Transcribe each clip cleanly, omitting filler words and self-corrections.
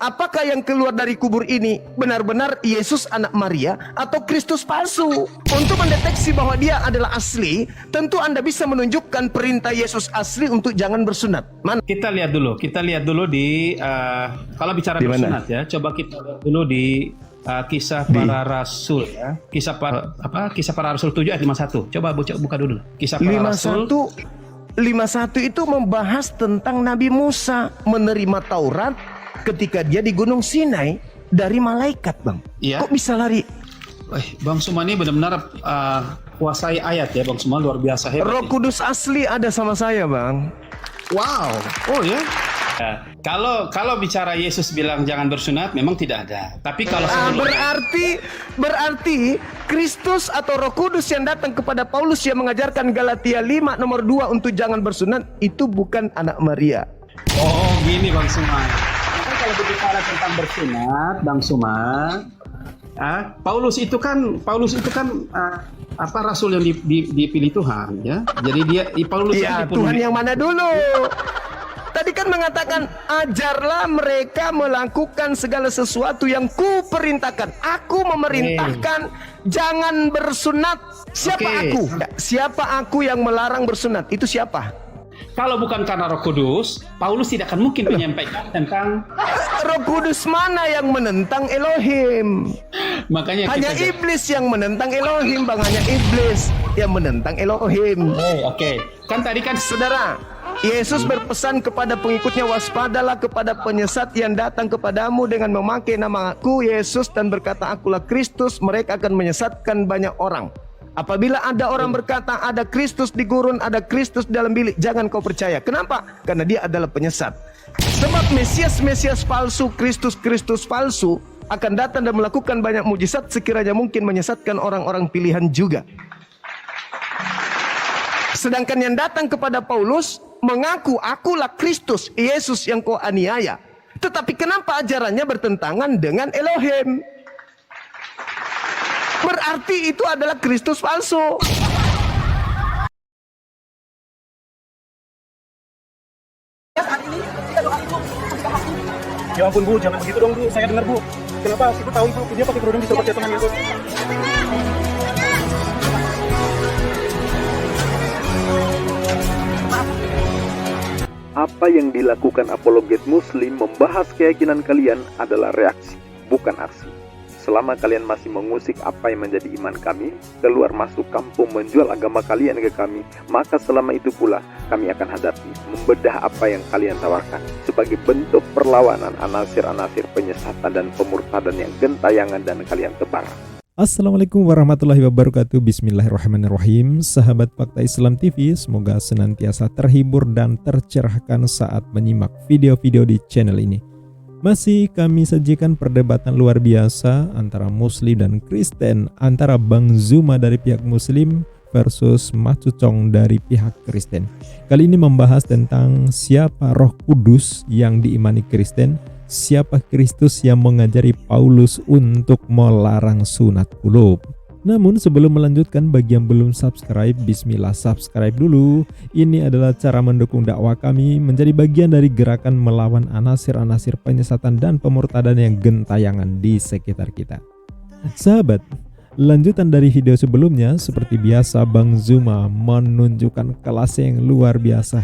Apakah yang keluar dari kubur ini benar-benar Yesus anak Maria atau Kristus palsu? Untuk mendeteksi bahwa dia adalah asli, tentu Anda bisa menunjukkan perintah Yesus asli untuk jangan bersunat. Mana? Kita lihat dulu di kalau bicara Di mana? bersunat ya, coba kita lihat dulu di kisah para rasul ya. Kisah para rasul 7 ayat 51. Coba buka dulu. Kisah para rasul 51 itu membahas tentang Nabi Musa menerima Taurat ketika dia di Gunung Sinai dari malaikat, Bang. Iya. Kok bisa lari? Bang Suma ini benar-benar kuasai ayat ya, Bang Suma, luar biasa hebat. Roh Kudus asli ada sama saya, Bang. Wow. Oh ya. Kalau bicara Yesus bilang jangan bersunat, memang tidak ada. Tapi kalau berarti Kristus atau Roh Kudus yang datang kepada Paulus yang mengajarkan Galatia 5 nomor 2 untuk jangan bersunat itu bukan anak Maria. Oh, gini Bang Suma. Kalau berbicara tentang bersunat, Bang Suma, Paulus itu kan rasul yang dipilih Tuhan ya. Jadi Paulus ya, Tuhan yang mana dulu? Tadi kan mengatakan ajarlah mereka melakukan segala sesuatu yang kuperintahkan. Aku memerintahkan jangan bersunat. Siapa aku? Siapa aku yang melarang bersunat? Itu siapa? Kalau bukan karena Roh Kudus, Paulus tidak akan mungkin menyampaikan tentang Roh Kudus mana yang menentang Elohim? Makanya hanya iblis yang menentang Elohim, Bang. Hanya iblis yang menentang Elohim. Oke. Kan tadi kan saudara, Yesus berpesan kepada pengikutnya, waspadalah kepada penyesat yang datang kepadamu dengan memakai namaku Yesus dan berkata akulah Kristus, mereka akan menyesatkan banyak orang. Apabila ada orang berkata ada Kristus di gurun, ada Kristus dalam bilik, jangan kau percaya. Kenapa? Karena dia adalah penyesat. Sebab Mesias palsu, Kristus palsu akan datang dan melakukan banyak mujizat sekiranya mungkin menyesatkan orang-orang pilihan juga. Sedangkan yang datang kepada Paulus mengaku akulah Kristus, Yesus yang kau aniaya. Tetapi kenapa ajarannya bertentangan dengan Elohim? Berarti itu adalah Kristus palsu. Ya ampun Bu, jangan begitu dong Bu, saya dengar Bu. Kenapa? Siapa tahu Ibu, dia pakai kerudung di sobat jatuhan itu. Apa yang dilakukan apologet muslim membahas keyakinan kalian adalah reaksi, bukan aksi. Selama kalian masih mengusik apa yang menjadi iman kami, keluar masuk kampung menjual agama kalian ke kami, maka selama itu pula kami akan hadapi, membedah apa yang kalian tawarkan sebagai bentuk perlawanan anasir-anasir penyesatan dan pemurtadan yang gentayangan dan kalian tebar. Assalamualaikum warahmatullahi wabarakatuh. Bismillahirrahmanirrahim. Sahabat Fakta Islam TV, semoga senantiasa terhibur dan tercerahkan saat menyimak video-video di channel ini. Masih kami sajikan perdebatan luar biasa antara Muslim dan Kristen, antara Bang Zuma dari pihak Muslim versus Macucong dari pihak Kristen. Kali ini membahas tentang siapa Roh Kudus yang diimani Kristen, siapa Kristus yang mengajari Paulus untuk melarang sunat kulub. Namun sebelum melanjutkan, bagi yang belum subscribe, bismillah subscribe dulu. Ini adalah cara mendukung dakwah kami menjadi bagian dari gerakan melawan anasir-anasir penyesatan dan pemurtadan yang gentayangan di sekitar kita. Sahabat, lanjutan dari video sebelumnya, seperti biasa Bang Zuma menunjukkan kelas yang luar biasa,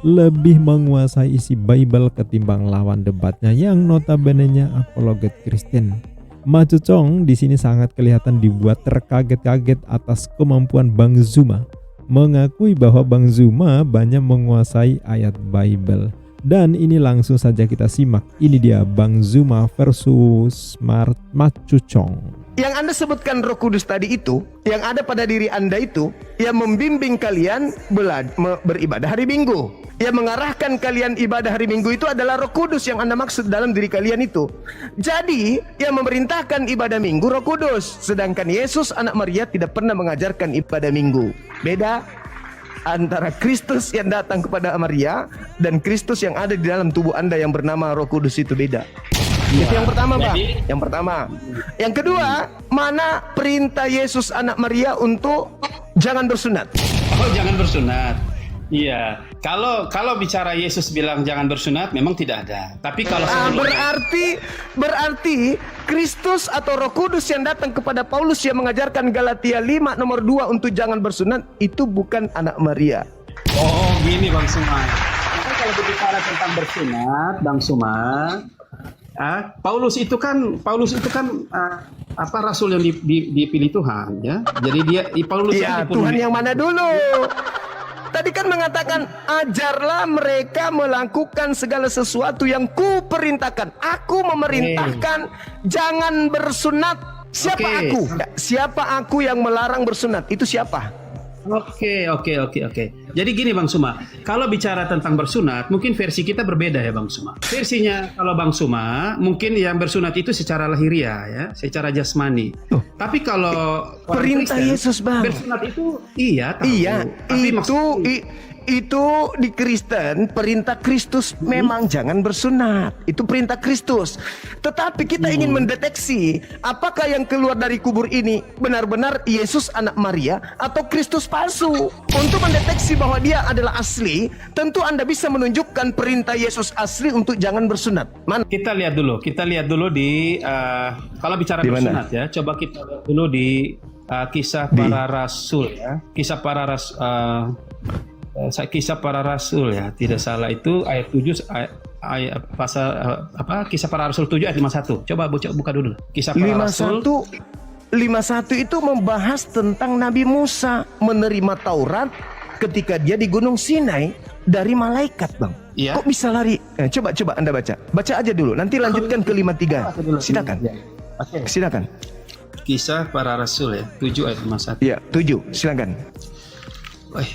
lebih menguasai isi Bible ketimbang lawan debatnya yang notabene-nya apologet Kristen. Macucong di sini sangat kelihatan dibuat terkaget-kaget atas kemampuan Bang Zuma, mengakui bahwa Bang Zuma banyak menguasai ayat Bible. Dan ini langsung saja kita simak. Ini dia Bang Zuma versus Macucong. Yang Anda sebutkan Roh Kudus tadi itu, yang ada pada diri Anda itu, yang membimbing kalian beribadah hari Minggu, yang mengarahkan kalian ibadah hari Minggu itu adalah Roh Kudus yang Anda maksud dalam diri kalian itu. Jadi yang memerintahkan ibadah Minggu Roh Kudus, sedangkan Yesus anak Maria tidak pernah mengajarkan ibadah Minggu. Beda antara Kristus yang datang kepada Maria dan Kristus yang ada di dalam tubuh Anda yang bernama Roh Kudus, itu beda. Itu yang pertama, Bang. Yang pertama. Yang kedua, mana perintah Yesus anak Maria untuk jangan bersunat? Oh, jangan bersunat. Iya. Kalau bicara Yesus bilang jangan bersunat, memang tidak ada. Tapi kalau berarti Kristus atau Roh Kudus yang datang kepada Paulus yang mengajarkan Galatia 5 nomor 2 untuk jangan bersunat itu bukan anak Maria. Oh, gini Bang Suma. Kalau berbicara tentang bersunat, Bang Suma, Paulus itu kan rasul yang dipilih Tuhan, ya. Jadi Paulus ya, Tuhan yang mana dulu? Tadi kan mengatakan ajarlah mereka melakukan segala sesuatu yang kuperintahkan. Aku memerintahkan jangan bersunat. Siapa aku? Siapa aku yang melarang bersunat? Itu siapa? Oke. Jadi gini Bang Suma, kalau bicara tentang bersunat, mungkin versi kita berbeda ya Bang Suma. Versinya kalau Bang Suma, mungkin yang bersunat itu secara lahiriah ya, secara jasmani. Tapi kalau perintah Kristen, Yesus Bang, bersunat itu tahu. Iya, Tapi itu di Kristen perintah Kristus memang jangan bersunat. Itu perintah Kristus. Tetapi kita ingin mendeteksi apakah yang keluar dari kubur ini benar-benar Yesus anak Maria atau Kristus palsu. Untuk mendeteksi bahwa dia adalah asli, tentu Anda bisa menunjukkan perintah Yesus asli untuk jangan bersunat. Mana? Kita lihat dulu di kalau bicara bersunat ya, coba kita lihat dulu di kisah para rasul ya. Kisah para rasul ya, tidak salah itu ayat 7 ayat pasal kisah para rasul 7 ayat 51. Coba buka dulu. Kisah para rasul 51 itu membahas tentang Nabi Musa menerima Taurat ketika dia di Gunung Sinai dari malaikat, Bang. Iya. Kok bisa lari? Coba Anda baca. Baca aja dulu, nanti lanjutkan ke 53. Silakan. Silakan. Kisah para rasul ya, 7 ayat 51. Iya, 7. Silakan.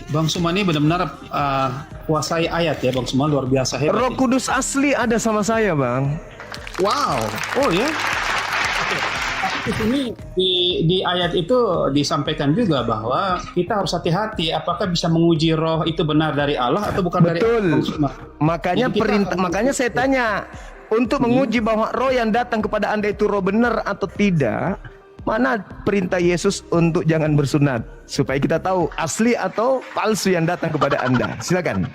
Bang Suma ini benar-benar kuasai ayat ya Bang Suma, luar biasa hebat. Roh Kudus asli ada sama saya, Bang. Wow. Oh ya. Oke. Tapi di sini di ayat itu disampaikan juga bahwa kita harus hati-hati apakah bisa menguji roh itu benar dari Allah atau bukan dari Allah. Betul. Makanya saya tanya untuk menguji bahwa roh yang datang kepada Anda itu roh benar atau tidak. Mana perintah Yesus untuk jangan bersunat supaya kita tahu asli atau palsu yang datang kepada Anda. Silakan.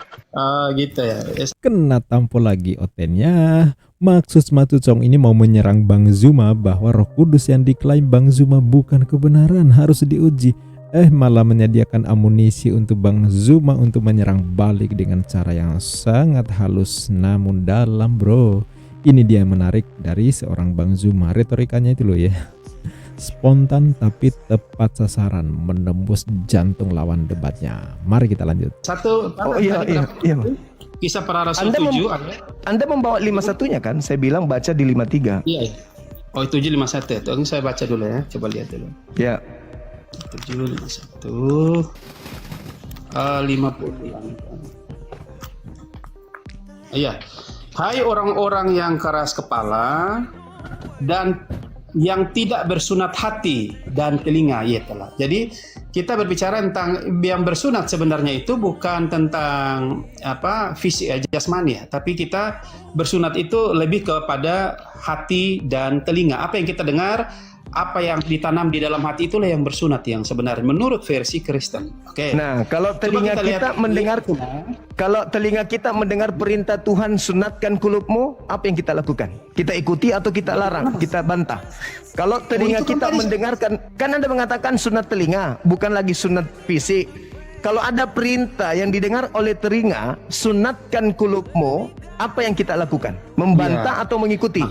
Gitu ya. Kena tampol lagi otennya. Maksud Matucong ini mau menyerang Bang Zuma bahwa Roh Kudus yang diklaim Bang Zuma bukan kebenaran, harus diuji. Malah menyediakan amunisi untuk Bang Zuma untuk menyerang balik dengan cara yang sangat halus namun dalam, bro. Ini dia yang menarik dari seorang Bang Zuma, retorikanya itu loh ya. Spontan tapi tepat sasaran, menembus jantung lawan debatnya. Mari kita lanjut. Iya. Kisah para rasul 7. Anda membawa 51-nya kan? Saya bilang baca di 53. Iya. Oh, 751 itu. Saya baca dulu ya. Coba lihat dulu. Ya. 751 50. Iya. Hai orang-orang yang keras kepala dan yang tidak bersunat hati dan telinga, ya telah. Jadi kita berbicara tentang yang bersunat sebenarnya itu bukan tentang fisik jasmani ya, tapi kita bersunat itu lebih kepada hati dan telinga. Apa yang kita dengar, apa yang ditanam di dalam hati itulah yang bersunat yang sebenarnya menurut versi Kristen. Oke. Nah, kalau telinga kita mendengar perintah Tuhan sunatkan kulupmu, apa yang kita lakukan? Kita ikuti atau kita larang? Kita bantah. Kalau telinga kita mendengarkan, kan Anda mengatakan sunat telinga, bukan lagi sunat fisik. Kalau ada perintah yang didengar oleh telinga, sunatkan kulupmu, apa yang kita lakukan? Membantah atau mengikuti?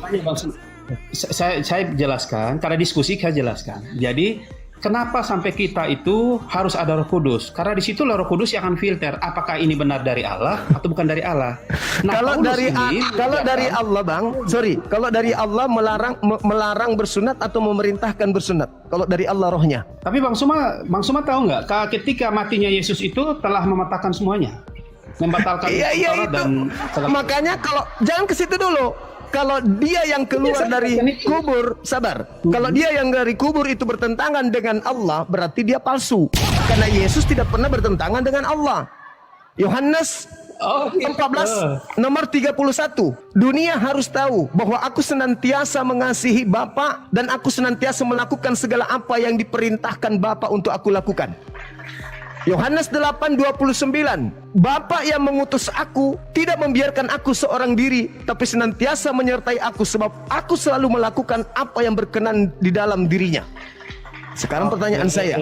Saya jelaskan, karena diskusi saya jelaskan. Jadi kenapa sampai kita itu harus ada Roh Kudus? Karena di situ Roh Kudus yang akan filter apakah ini benar dari Allah atau bukan dari Allah. Nah, kalau dari Allah, Bang, kalau dari Allah melarang bersunat atau memerintahkan bersunat. Kalau dari Allah rohnya. Tapi Bang Suma tahu nggak? Ketika matinya Yesus itu telah mematahkan semuanya, membatalkan dan makanya kalau jangan ke situ dulu. Kalau dia yang keluar dari kubur, sabar. Kalau dia yang dari kubur itu bertentangan dengan Allah, berarti dia palsu. Karena Yesus tidak pernah bertentangan dengan Allah. Yohanes 14 nomor 31. Dunia harus tahu bahwa aku senantiasa mengasihi Bapa dan aku senantiasa melakukan segala apa yang diperintahkan Bapa untuk aku lakukan. Yohanes 8:29, Bapa yang mengutus aku tidak membiarkan aku seorang diri, tapi senantiasa menyertai aku, sebab aku selalu melakukan apa yang berkenan di dalam dirinya. Sekarang pertanyaan saya,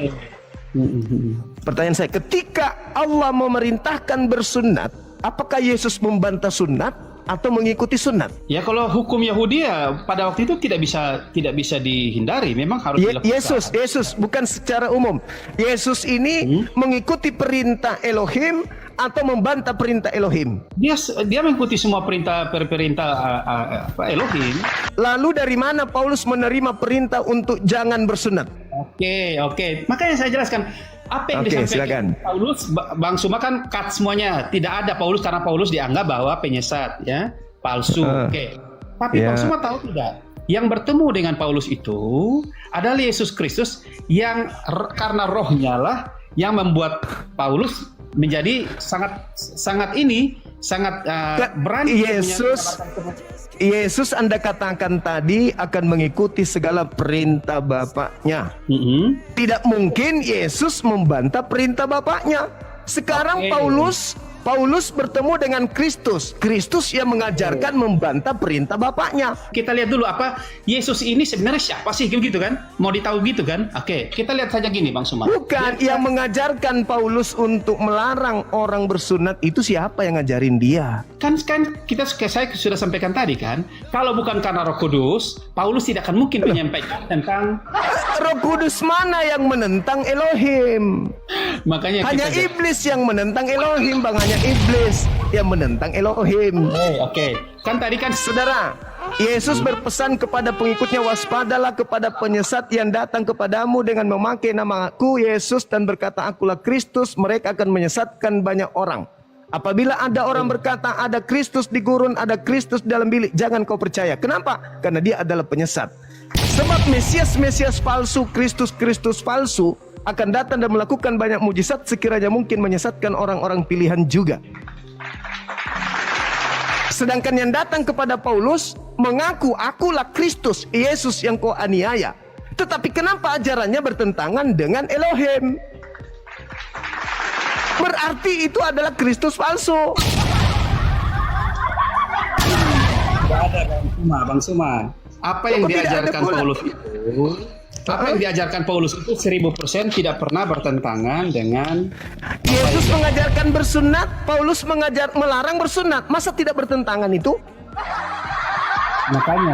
ketika Allah memerintahkan bersunat, apakah Yesus membantah sunat atau mengikuti sunat? Ya kalau hukum Yahudi ya pada waktu itu tidak bisa dihindari, memang harus dilakukan. Yesus bukan secara umum. Yesus ini mengikuti perintah Elohim atau membantah perintah Elohim? Dia mengikuti semua perintah Elohim. Lalu dari mana Paulus menerima perintah untuk jangan bersunat? Oke. Makanya saya jelaskan. Apa yang disampaikan Paulus, Bang Suma kan cut semuanya. Tidak ada Paulus karena Paulus dianggap bahwa penyesat, ya, palsu. Tapi Bang Suma tahu tidak? Yang bertemu dengan Paulus itu adalah Yesus Kristus yang karena rohnya lah yang membuat Paulus menjadi sangat berani. Yesus Anda katakan tadi akan mengikuti segala perintah Bapaknya. Tidak mungkin Yesus membantah perintah Bapaknya. Sekarang Paulus bertemu dengan Kristus yang mengajarkan membantah perintah Bapaknya. Kita lihat dulu apa Yesus ini sebenarnya siapa sih, gitu kan? Mau ditahu gitu kan? Oke, kita lihat saja gini Bang Suma. Bukan, yang mengajarkan Paulus untuk melarang orang bersunat itu siapa yang ngajarin dia? Kan saya sudah sampaikan tadi kan, kalau bukan karena Roh Kudus, Paulus tidak akan mungkin menyampaikan tentang Roh Kudus mana yang menentang Elohim? Makanya hanya iblis yang menentang Elohim, Bang. Hanya iblis yang menentang Elohim. Oke. Kan tadi kan saudara, Yesus berpesan kepada pengikutnya, waspadalah kepada penyesat yang datang kepadamu dengan memakai namaku Yesus dan berkata akulah Kristus, mereka akan menyesatkan banyak orang. Apabila ada orang berkata ada Kristus di gurun, ada Kristus dalam bilik, jangan kau percaya. Kenapa? Karena dia adalah penyesat. Sebab Mesias palsu, Kristus palsu akan datang dan melakukan banyak mujizat sekiranya mungkin menyesatkan orang-orang pilihan juga. Sedangkan yang datang kepada Paulus mengaku akulah Kristus, Yesus yang kau aniaya. Tetapi kenapa ajarannya bertentangan dengan Elohim? Berarti itu adalah Kristus palsu. Tidak ada Bang Suma. Apa yang diajarkan Paulus itu 1000% tidak pernah bertentangan dengan Yesus mengajarkan bersunat, Paulus melarang bersunat. Masa tidak bertentangan itu? Makanya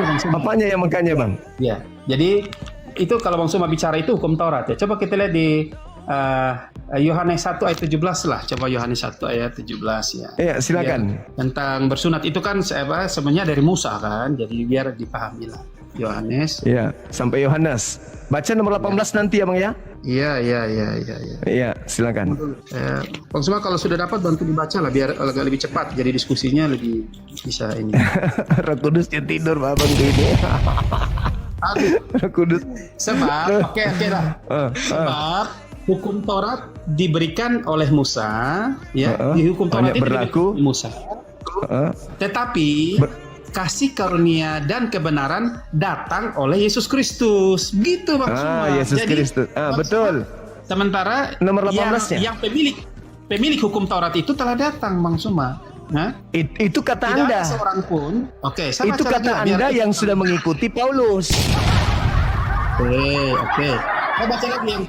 Bang Suma. Makanya Bang. Ya, jadi itu kalau Bang Suma bicara itu hukum Taurat ya. Coba kita lihat di Yohanes 1 ayat 17 lah. Coba Yohanes 1 ayat 17 ya. Iya, silakan. Ya, tentang bersunat itu kan sebenarnya dari Musa kan. Jadi biar dipahami lah. Yohanes. Iya, sampai Yohanes. Baca nomor 18 nanti ya, Bang ya. Iya. Iya, silakan. Bang Suma kalau sudah dapat bantu dibaca lah biar agak lebih cepat. Jadi diskusinya lebih bisa ini. Roh Kudusnya tidur Bang ini. Roh Kudus. Sebab oke lah. Sebab hukum Taurat diberikan oleh Musa, ya. Hukum Taurat itu berlaku Musa. Tetapi kasih karunia dan kebenaran datang oleh Yesus Kristus. Gitu Bang Suma. Yesus Kristus. Betul. Sementara nomor 18-nya yang pemilik hukum Taurat itu telah datang Bang Suma. Itu kata tidak Anda. Ada seorang pun. Oke, itu kata Anda yang sudah mengikuti Paulus. Oke. Saya baca lagi yang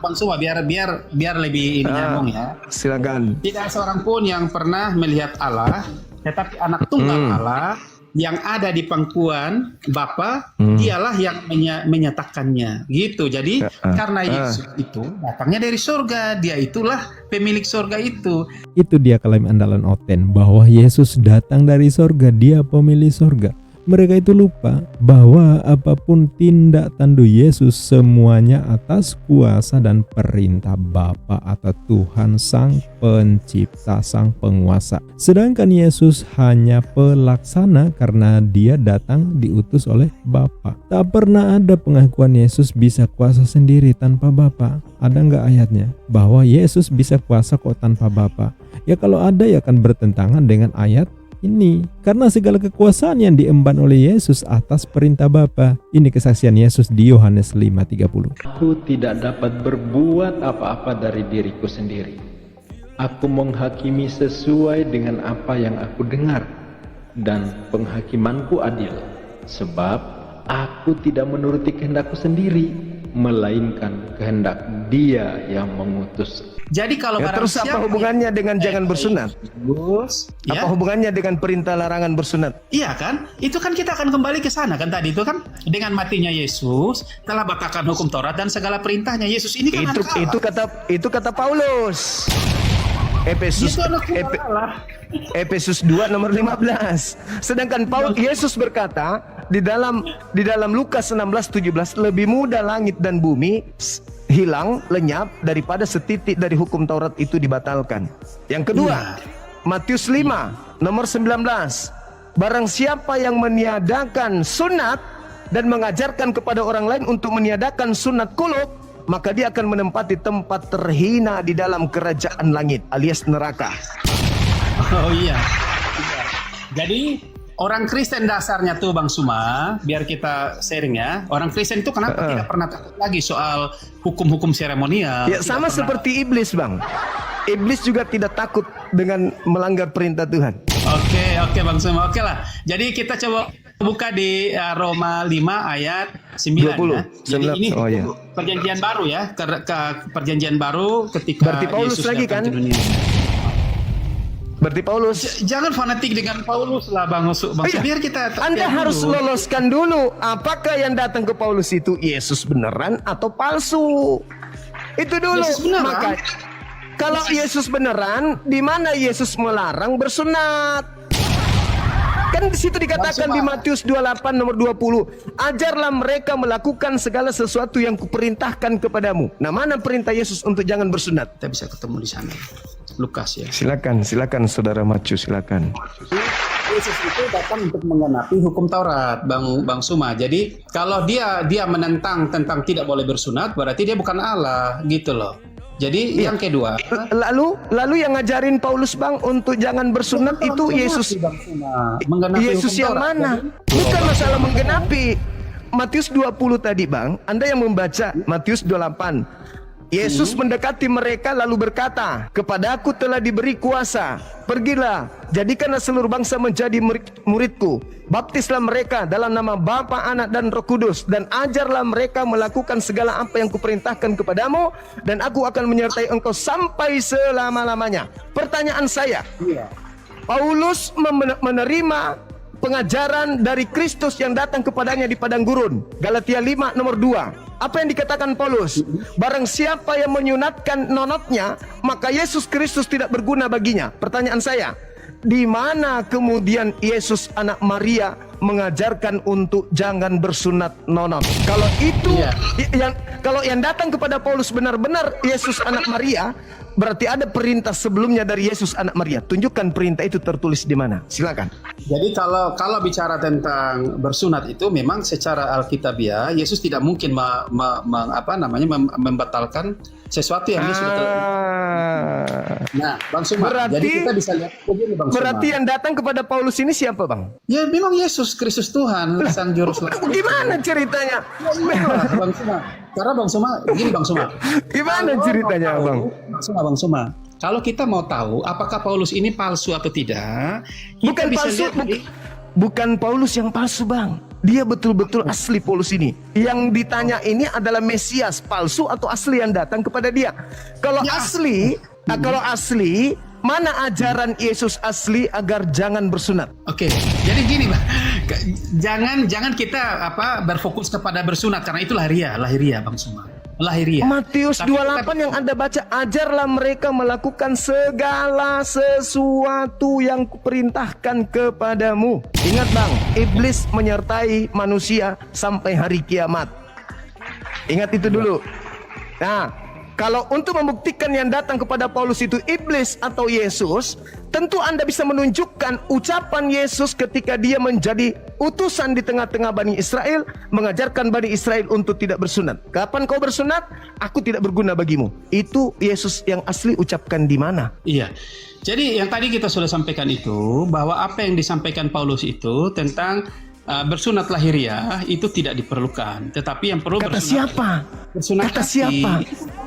Bang Suma biar lebih nyambung ya. Silakan. Tidak seorang pun yang pernah melihat Allah, tetapi anak tunggal Allah yang ada di pangkuan Bapa, dialah yang menyatakannya. Gitu. Jadi karena Yesus itu datangnya dari surga, dia itulah pemilik surga itu. Itu dia klaim andalan Oten bahwa Yesus datang dari surga, dia pemilik surga. Mereka itu lupa bahwa apapun tindak tanduk Yesus semuanya atas kuasa dan perintah Bapa atau Tuhan Sang Pencipta, Sang Penguasa. Sedangkan Yesus hanya pelaksana karena dia datang diutus oleh Bapa. Tak pernah ada pengakuan Yesus bisa kuasa sendiri tanpa Bapa. Ada nggak ayatnya bahwa Yesus bisa kuasa kok tanpa Bapa? Ya kalau ada ya akan bertentangan dengan ayat ini karena segala kekuasaan yang diemban oleh Yesus atas perintah Bapa. Ini kesaksian Yesus di Yohanes 5:30. Aku tidak dapat berbuat apa-apa dari diriku sendiri. Aku menghakimi sesuai dengan apa yang aku dengar, dan penghakimanku adil, sebab aku tidak menuruti kehendakku sendiri, melainkan kehendak Dia yang mengutus. Jadi kalau Ya, barang terus apa siapa hubungannya dengan jangan bersunat? Yesus, Apa ya, hubungannya dengan perintah larangan bersunat? iya kan? Itu kan kita akan kembali ke sana kan tadi itu kan dengan matinya Yesus telah batalkan hukum Taurat dan segala perintahnya Yesus ini kan anak Allah. Itu kata Paulus. Efesus Itu anak Epe- Allah. Efesus 2 nomor 15. Sedangkan Yesus berkata di dalam Lukas 16:17, lebih mudah langit dan bumi hilang lenyap daripada setitik dari hukum Taurat itu dibatalkan. Yang kedua, Matius 5 nomor 19. Barang siapa yang meniadakan sunat dan mengajarkan kepada orang lain untuk meniadakan sunat kuluk, maka dia akan menempati tempat terhina di dalam kerajaan langit alias neraka. Oh iya. Jadi orang Kristen dasarnya tuh Bang Suma, biar kita sharing ya. Orang Kristen itu kenapa tidak pernah takut lagi soal hukum-hukum seremonial? Ya sama seperti iblis, Bang. Iblis juga tidak takut dengan melanggar perintah Tuhan. Oke Bang Suma, oke lah. Jadi kita coba buka di Roma 5 ayat 9 20. ya. Jadi ini Oh, iya. perjanjian baru ya, ke perjanjian baru ketika Berarti Paulus Yesus lagi datang kan? ke dunia. Berarti Paulus. Jangan fanatik dengan Paulus lah Bang Suma. Oh, iya. Biar kita Anda lihat harus dulu. loloskan dulu apakah yang datang ke Paulus itu Yesus beneran atau palsu. Itu dulu. Yesus beneran. Maka kalau Yesus beneran, di mana Yesus melarang bersunat? Kan di situ dikatakan di Matius 28 nomor 20, ajarlah mereka melakukan segala sesuatu yang kuperintahkan kepadamu. Nah, mana perintah Yesus untuk jangan bersunat? Kita bisa ketemu di sana. Lukas ya. Silakan saudara Macu, silakan. Yesus itu datang untuk menggenapi hukum Taurat, Bang Suma. Jadi kalau dia menentang tentang tidak boleh bersunat, berarti dia bukan Allah, gitu loh. Jadi yang kedua, Lalu yang ngajarin Paulus, Bang, untuk jangan bersunat itu Yesus. Bang Suma, menggenapi Yesus hukum yang Taurat. mana? Bukan masalah menggenapi. Matius 20 tadi, Bang. Anda yang membaca Matius 28. Yesus mendekati mereka lalu berkata, kepadaku telah diberi kuasa. Pergilah, jadikanlah seluruh bangsa menjadi muridku. Baptislah mereka dalam nama Bapa, Anak, dan Roh Kudus. Dan ajarlah mereka melakukan segala apa yang kuperintahkan kepadamu. Dan aku akan menyertai engkau sampai selama-lamanya. Pertanyaan saya, Paulus menerima pengajaran dari Kristus yang datang kepadanya di padang gurun. Galatia 5 nomor 2. Apa yang dikatakan Paulus? Barang siapa yang menyunatkan nonotnya, maka Yesus Kristus tidak berguna baginya. Pertanyaan saya, di mana kemudian Yesus anak Maria mengajarkan untuk jangan bersunat nonot? Kalau itu kalau yang datang kepada Paulus benar-benar Yesus anak Maria, berarti ada perintah sebelumnya dari Yesus anak Maria. Tunjukkan perintah itu tertulis di mana. Silakan. Jadi kalau bicara tentang bersunat itu memang secara alkitabiah Yesus tidak mungkin membatalkan sesuatu yang dia sudah Nah, Bang Suma, jadi kita bisa lihat begini Bang Suma. Berarti yang datang kepada Paulus ini siapa, Bang? Ya memang Yesus Kristus Tuhan, Sang Juru Selamat. Gimana ceritanya? Bang Suma. Karena Bang Suma, begini Bang Suma. Gimana ceritanya, Bang? Bang Suma. Kalau kita mau tahu apakah Paulus ini palsu atau tidak, kita Bukan bisa palsu, lihat bukan Paulus yang palsu, Bang. Dia betul-betul asli Paulus ini. Yang ditanya ini adalah Mesias palsu atau asli yang datang kepada dia. Kalau asli, mana ajaran Yesus asli agar jangan bersunat? Oke, jadi gini, Bang. Jangan kita berfokus kepada bersunat karena itu lahiriah Bang Suma. Lahiriah. Matius Tapi 28 yang Anda baca, ajarlah mereka melakukan segala sesuatu yang kuperintahkan kepadamu. Ingat, Bang, iblis menyertai manusia sampai hari kiamat. Ingat itu dulu. Nah, kalau untuk membuktikan yang datang kepada Paulus itu iblis atau Yesus, tentu Anda bisa menunjukkan ucapan Yesus ketika dia menjadi utusan di tengah-tengah Bani Israel, mengajarkan Bani Israel untuk tidak bersunat. Kapan kau bersunat? Aku tidak berguna bagimu. Itu Yesus yang asli ucapkan di mana? Iya. Jadi yang tadi kita sudah sampaikan itu, bahwa apa yang disampaikan Paulus itu tentang bersunat lahiriah itu tidak diperlukan, tetapi yang perlu Kata bersunat, siapa? bersunat Kata hati. siapa?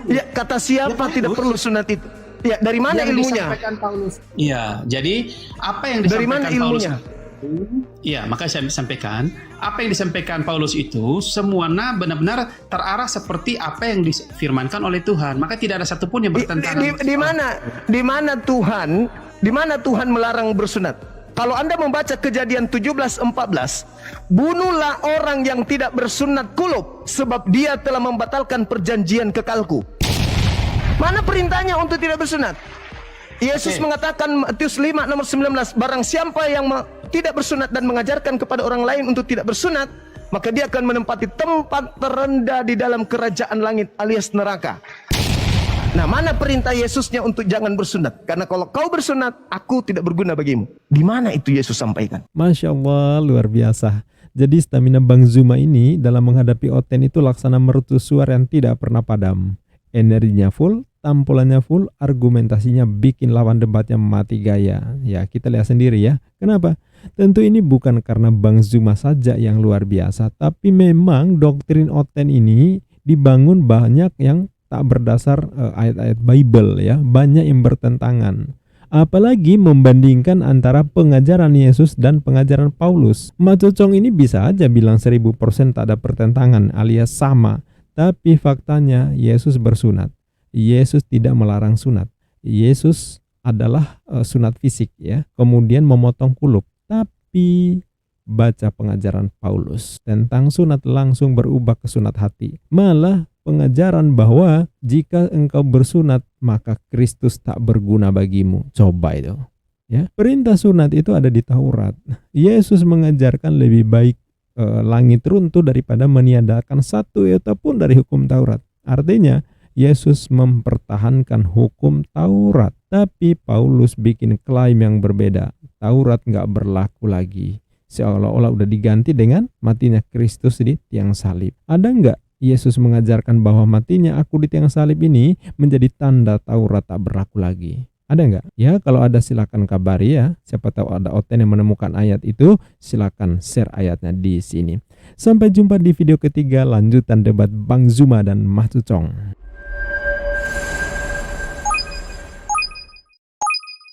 Ya, kata siapa tidak perlu sunat itu? Ya, dari mana Yang ilmunya? disampaikan Paulus. Iya, jadi apa yang Dari disampaikan mana ilmunya? Paulus? Iya, makanya saya sampaikan apa yang disampaikan Paulus itu semuanya benar-benar terarah seperti apa yang difirmankan oleh Tuhan. Maka tidak ada satupun yang bertentangan. Di mana Tuhan melarang bersunat? Kalau Anda membaca Kejadian 17:14, bunuhlah orang yang tidak bersunat kulub, sebab dia telah membatalkan perjanjian kekalku. Mana perintahnya untuk tidak bersunat? Yesus mengatakan Matius 5 nomor 19, barang siapa yang tidak bersunat dan mengajarkan kepada orang lain untuk tidak bersunat, maka dia akan menempati tempat terendah di dalam kerajaan langit alias neraka. Nah, mana perintah Yesusnya untuk jangan bersunat? Karena kalau kau bersunat, aku tidak berguna bagimu. Di mana itu Yesus sampaikan? Masya Allah, luar biasa. Jadi stamina Bang Zuma ini dalam menghadapi Oten itu laksana mercusuar yang tidak pernah padam. Energinya full, tampilannya full, argumentasinya bikin lawan debatnya mati gaya. Ya, kita lihat sendiri ya. Kenapa? Tentu ini bukan karena Bang Zuma saja yang luar biasa, tapi memang doktrin Oten ini dibangun banyak yang tak berdasar ayat-ayat Bible ya, banyak yang bertentangan. Apalagi membandingkan antara pengajaran Yesus dan pengajaran Paulus. Macocong ini bisa aja bilang 1000% tak ada pertentangan alias sama. Tapi faktanya Yesus bersunat. Yesus tidak melarang sunat. Yesus adalah sunat fisik ya. Kemudian memotong kulub. Tapi baca pengajaran Paulus tentang sunat langsung berubah ke sunat hati. Malah pengajaran bahwa jika engkau bersunat maka Kristus tak berguna bagimu. Coba itu. Ya, perintah sunat itu ada di Taurat. Yesus mengajarkan lebih baik langit runtuh daripada meniadakan satu iota pun dari hukum Taurat. Artinya Yesus mempertahankan hukum Taurat, tapi Paulus bikin klaim yang berbeda. Taurat nggak berlaku lagi. Seolah-olah udah diganti dengan matinya Kristus di tiang salib. Ada nggak Yesus mengajarkan bahwa matinya aku di tiang salib ini menjadi tanda Taurat tak berlaku lagi? Ada nggak? Ya, kalau ada silakan kabari ya. Siapa tahu ada Oten yang menemukan ayat itu, silakan share ayatnya di sini. Sampai jumpa di video ketiga lanjutan debat Bang Zuma dan Mah Cucong.